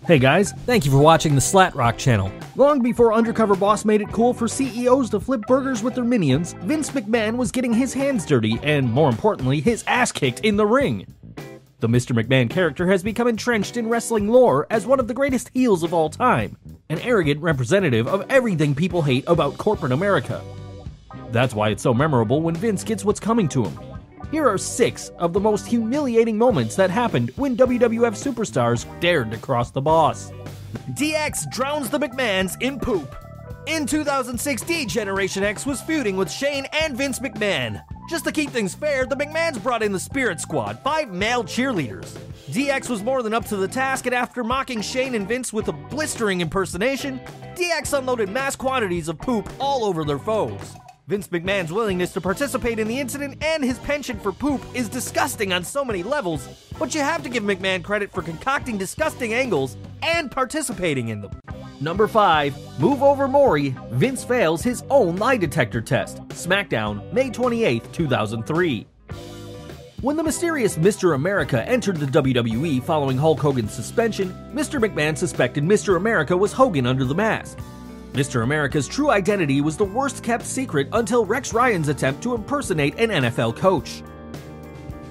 Hey guys, thank you for watching the Slat Rock channel. Long before Undercover Boss made it cool for CEOs to flip burgers with their minions, Vince McMahon was getting his hands dirty and, more importantly, his ass kicked in the ring. The Mr. McMahon character has become entrenched in wrestling lore as one of the greatest heels of all time, an arrogant representative of everything people hate about corporate America. That's why it's so memorable when Vince gets what's coming to him. Here are 6 of the most humiliating moments that happened when WWF superstars dared to cross the boss. DX drowns the McMahons in poop. In 2016, Generation X was feuding with Shane and Vince McMahon. Just to keep things fair, the McMahons brought in the Spirit Squad, 5 male cheerleaders. DX was more than up to the task, and after mocking Shane and Vince with a blistering impersonation, DX unloaded mass quantities of poop all over their foes. Vince McMahon's willingness to participate in the incident and his penchant for poop is disgusting on so many levels, but you have to give McMahon credit for concocting disgusting angles and participating in them. Number 5. Move over Maury. Vince fails his own lie detector test. SmackDown, May 28, 2003. When the mysterious Mr. America entered the WWE following Hulk Hogan's suspension, Mr. McMahon suspected Mr. America was Hogan under the mask. Mr. America's true identity was the worst-kept secret until Rex Ryan's attempt to impersonate an NFL coach.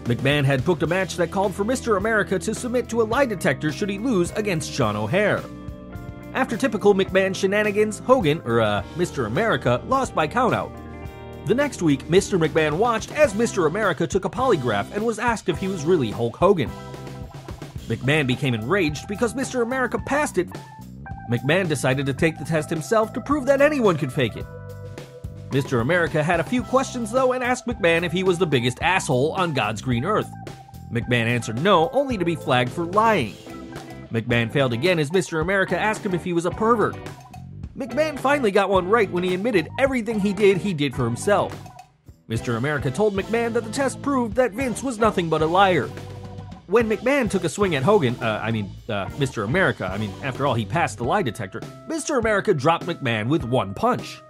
McMahon had booked a match that called for Mr. America to submit to a lie detector should he lose against Sean O'Haire. After typical McMahon shenanigans, Hogan, Mr. America, lost by countout. The next week, Mr. McMahon watched as Mr. America took a polygraph and was asked if he was really Hulk Hogan. McMahon became enraged because Mr. America passed it. McMahon decided to take the test himself to prove that anyone could fake it. Mr. America had a few questions though and asked McMahon if he was the biggest asshole on God's green earth. McMahon answered no, only to be flagged for lying. McMahon failed again as Mr. America asked him if he was a pervert. McMahon finally got one right when he admitted everything he did for himself. Mr. America told McMahon that the test proved that Vince was nothing but a liar. When McMahon took a swing at Hogan, Mr. America, after all, he passed the lie detector, Mr. America dropped McMahon with one punch.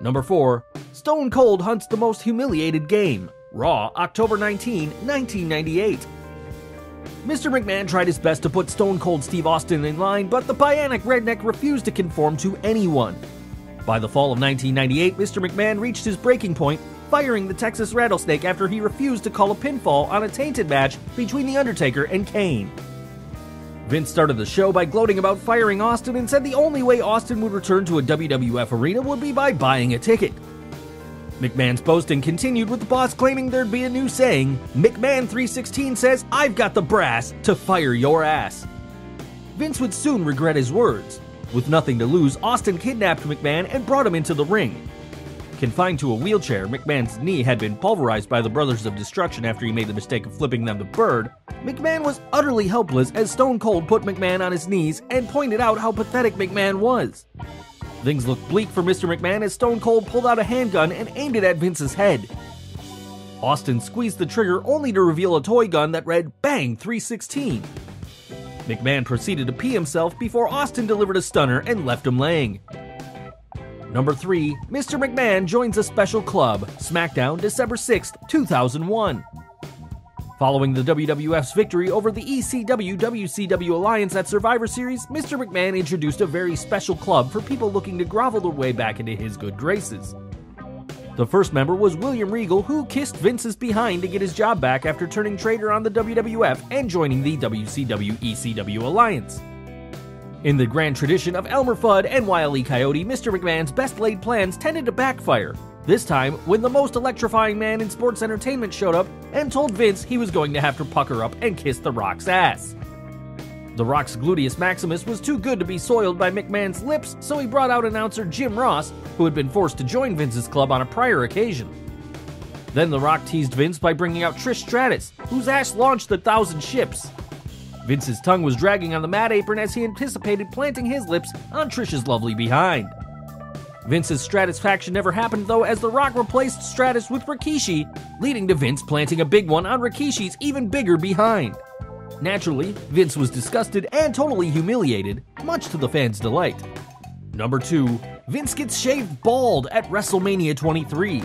Number 4. Stone Cold hunts the most humiliated game. Raw, October 19, 1998. Mr. McMahon tried his best to put Stone Cold Steve Austin in line, but the bionic redneck refused to conform to anyone. By the fall of 1998, Mr. McMahon reached his breaking point, firing the Texas Rattlesnake after he refused to call a pinfall on a tainted match between The Undertaker and Kane. Vince started the show by gloating about firing Austin and said the only way Austin would return to a WWF arena would be by buying a ticket. McMahon's boasting continued with the boss claiming there'd be a new saying, McMahon 316 says, "I've got the brass to fire your ass." Vince would soon regret his words. With nothing to lose, Austin kidnapped McMahon and brought him into the ring. Confined to a wheelchair, McMahon's knee had been pulverized by the Brothers of Destruction after he made the mistake of flipping them to Bird. McMahon was utterly helpless as Stone Cold put McMahon on his knees and pointed out how pathetic McMahon was. Things looked bleak for Mr. McMahon as Stone Cold pulled out a handgun and aimed it at Vince's head. Austin squeezed the trigger only to reveal a toy gun that read Bang 316. McMahon proceeded to pee himself before Austin delivered a stunner and left him laying. Number 3. Mr. McMahon joins a special club. SmackDown, December 6, 2001. Following the WWF's victory over the ECW-WCW alliance at Survivor Series, Mr. McMahon introduced a very special club for people looking to grovel their way back into his good graces. The first member was William Regal, who kissed Vince's behind to get his job back after turning traitor on the WWF and joining the WCW-ECW alliance. In the grand tradition of Elmer Fudd and Wile E. Coyote, Mr. McMahon's best-laid plans tended to backfire. This time, when the most electrifying man in sports entertainment showed up and told Vince he was going to have to pucker up and kiss The Rock's ass. The Rock's gluteus maximus was too good to be soiled by McMahon's lips, so he brought out announcer Jim Ross, who had been forced to join Vince's club on a prior occasion. Then The Rock teased Vince by bringing out Trish Stratus, whose ass launched 1,000 ships. Vince's tongue was dragging on the mat apron as he anticipated planting his lips on Trish's lovely behind. Vince's Stratusfaction never happened though, as The Rock replaced Stratus with Rikishi, leading to Vince planting a big one on Rikishi's even bigger behind. Naturally, Vince was disgusted and totally humiliated, much to the fans' delight. Number 2. Vince gets shaved bald at Wrestlemania 23.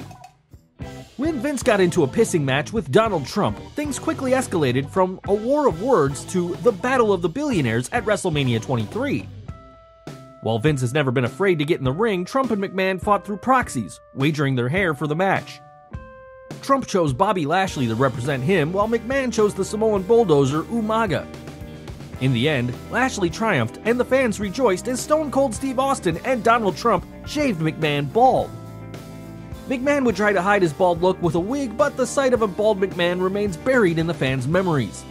When Vince got into a pissing match with Donald Trump, things quickly escalated from a war of words to the Battle of the Billionaires at WrestleMania 23. While Vince has never been afraid to get in the ring, Trump and McMahon fought through proxies, wagering their hair for the match. Trump chose Bobby Lashley to represent him, while McMahon chose the Samoan bulldozer Umaga. In the end, Lashley triumphed, and the fans rejoiced as Stone Cold Steve Austin and Donald Trump shaved McMahon bald. McMahon would try to hide his bald look with a wig, but the sight of a bald McMahon remains buried in the fans' memories.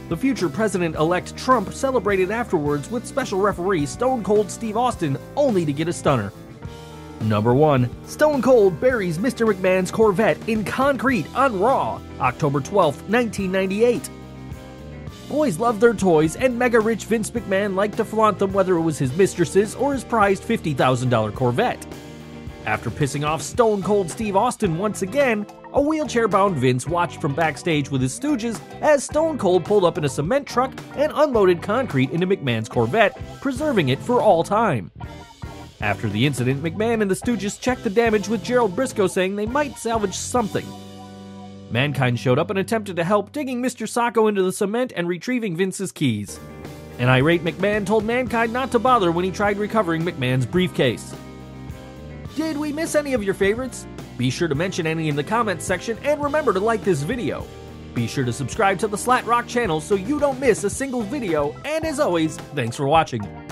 The future President-elect Trump celebrated afterwards with special referee Stone Cold Steve Austin, only to get a stunner. Number 1. Stone Cold buries Mr. McMahon's Corvette in concrete on Raw, October 12, 1998. Boys loved their toys, and mega-rich Vince McMahon liked to flaunt them whether it was his mistresses or his prized $50,000 Corvette. After pissing off Stone Cold Steve Austin once again, a wheelchair-bound Vince watched from backstage with his stooges as Stone Cold pulled up in a cement truck and unloaded concrete into McMahon's Corvette, preserving it for all time. After the incident, McMahon and the stooges checked the damage with Gerald Briscoe saying they might salvage something. Mankind showed up and attempted to help, digging Mr. Sacco into the cement and retrieving Vince's keys. An irate McMahon told Mankind not to bother when he tried recovering McMahon's briefcase. Did we miss any of your favorites? Be sure to mention any in the comments section, and remember to like this video. Be sure to subscribe to the Slat Rock channel so you don't miss a single video, and as always, thanks for watching.